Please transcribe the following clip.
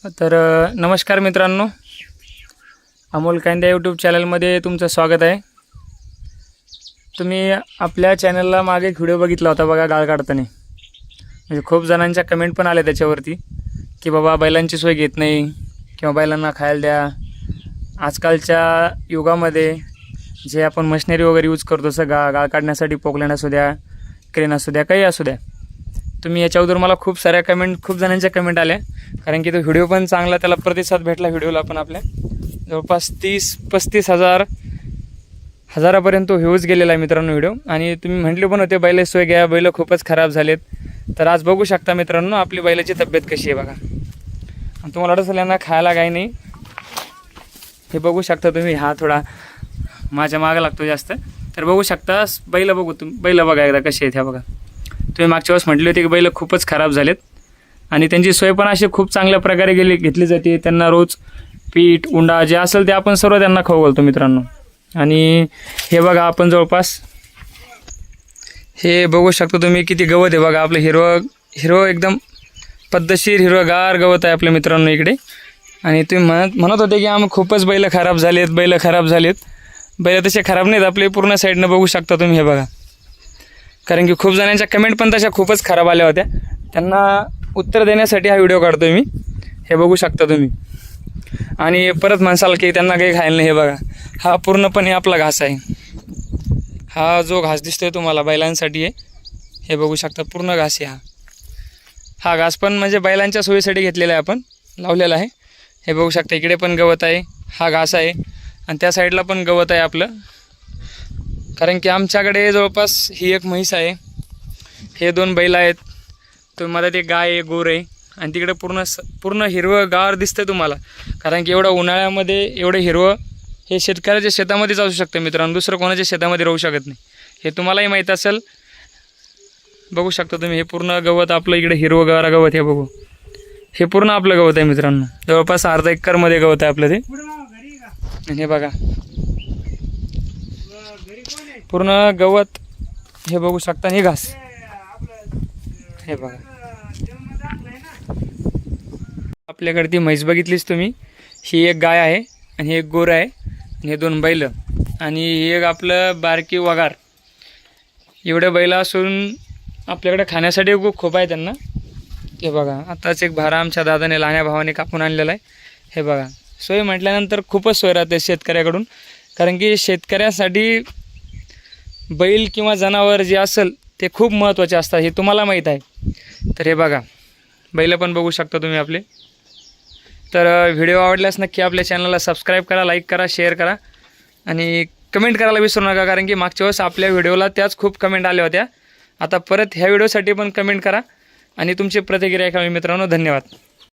तर नमस्कार मित्रांनो, अमोल कांदे यूट्यूब चॅनलमध्ये तुमचं स्वागत आहे. तुम्ही आपल्या चॅनलला मागे एक व्हिडिओ बघितला होता बघा, गाळ काढताना. म्हणजे खूप जणांच्या कमेंट पण आल्या त्याच्यावरती की बाबा बैलांची सोय घेत नाही किंवा बैलांना खायला द्या. आजकालच्या युगामध्ये जे आपण मशिनरी वगैरे यूज करतो, सगळं गाळ काढण्यासाठी, पोकलँड असू द्या, क्रेन असू द्या, काही असू द्या, तुम्ही याच्यावर मला खूप जणांच्या कमेंट आल्या. कारण की तो व्हिडिओ पण चांगला, त्याला प्रतिसाद भेटला व्हिडिओला पण. आपल्या जवळपास 30-35 हजारापर्यंत तो व्ह्यूज गेलेला आहे मित्रांनो व्हिडिओ. आणि तुम्ही म्हटले पण होते बैल सोय घ्या, बैल खूपच खराब झालेत. तर आज बघू शकता मित्रांनो आपली बैलाची तब्येत कशी आहे बघा. आणि तुम्हाला वाटत असेल यांना खायला काही नाही, हे बघू शकता तुम्ही. हा थोडा माझ्या मागं लागतो जास्त. तर बघू शकता बैल बघा एकदा कशी आहेत ह्या बघा. तुम्ही मागच्या वेळेस म्हटले होते की बैल खूपच खराब झालेत आणि त्यांची सोय पण अशी खूप चांगल्या प्रकारे घेतली जाते. त्यांना रोज पीठ, उंडा जे असेल ते आपण सर्व त्यांना खाऊ घालतो मित्रांनो. आणि हे बघा आपण जवळपास हे बघू शकता तुम्ही किती गवत आहे बघा. आपलं हिरवं एकदम पद्धतशीर हिरवंगार गवत आहे आपल्या मित्रांनो इकडे. आणि तुम्ही म्हणत होते की आम्ही खूपच बैल खराब झालेत. बैल तसे खराब नाहीत आपले, पूर्ण साईडनं बघू शकता तुम्ही. हे बघा, कारण की खूप जणांच्या कमेंट पण तशा खूपच खराब आल्या होत्या. त्यांना उत्तर देण्यासाठी हा व्हिडिओ काढतो मी. हे बघू शकता तुम्ही. आणि परत म्हणसाल की त्यांना काही खायला नाही. हे बघा, हा पूर्णपणे आपला घास आहे. हा जो घास दिसतोय तुम्हाला बैलांसाठी आहे, हे बघू शकता पूर्ण घास आहे. हा घास पण म्हणजे बैलांच्या सोयीसाठी घेतलेला आहे, आपण लावलेला आहे. हे बघू शकता इकडे पण गवत आहे, हा घास आहे आणि त्या साईडला पण गवत आहे आपलं. कारण की आमच्याकडे जवळपास ही एक म्हैस आहे, हे 2 बैल आहेत, तो मध्ये एक गाय आहे, गोर आहे. आणि तिकडे पूर्ण हिरवं गार दिसतं तुम्हाला. कारण की एवढं उन्हाळ्यामध्ये एवढं हिरवं हे शेतकऱ्याच्या शेतामध्येच असू शकतं मित्रांनो, दुसरं कोणाच्या शेतामध्ये राहू शकत नाही. हे तुम्हालाही माहीत असेल. बघू शकता तुम्ही, हे पूर्ण गवत आपलं इकडे हिरवं गार गवत. हे बघू, हे पूर्ण आपलं गवत आहे मित्रांनो. जवळपास अर्धा एकरमध्ये गवत आहे आपलं ते. आणि हे बघा पूर्ण गवत, हे बघू शकता. हे घास, हे बघा. आपल्याकडे ती म्हैस बघितलीच तुम्ही, ही एक गाय आहे आणि हे एक गोर आहे आणि हे 2 बैल आणि ही एक आपलं बारकी वगार. एवढे बैल असून आपल्याकडे खाण्यासाठी खूप आहे त्यांना. हे बघा, आताच एक भारा आमच्या दादाने, लहान्या भावाने कापून आणलेला आहे. हे बघा, सोय म्हटल्यानंतर खूपच सोय राहते शेतकऱ्याकडून. कारण की शेतकऱ्यासाठी बैल किंवा जनावर जे असेल ते खूप महत्त्वाचे असतात, हे तुम्हाला माहीत आहे. तर हे बघा, बैल पण बघू शकता तुम्ही आपले. तर व्हिडिओ आवडल्यास नक्की आपल्या चॅनलला सबस्क्राईब करा, लाईक करा, शेअर करा आणि कमेंट करायला विसरू नका. कारण की मागच्या वेळेस आपल्या व्हिडिओला त्याच खूप कमेंट आल्या होत्या. आता परत ह्या व्हिडिओसाठी पण कमेंट करा आणि तुमची प्रतिक्रिया करा मित्रांनो. धन्यवाद.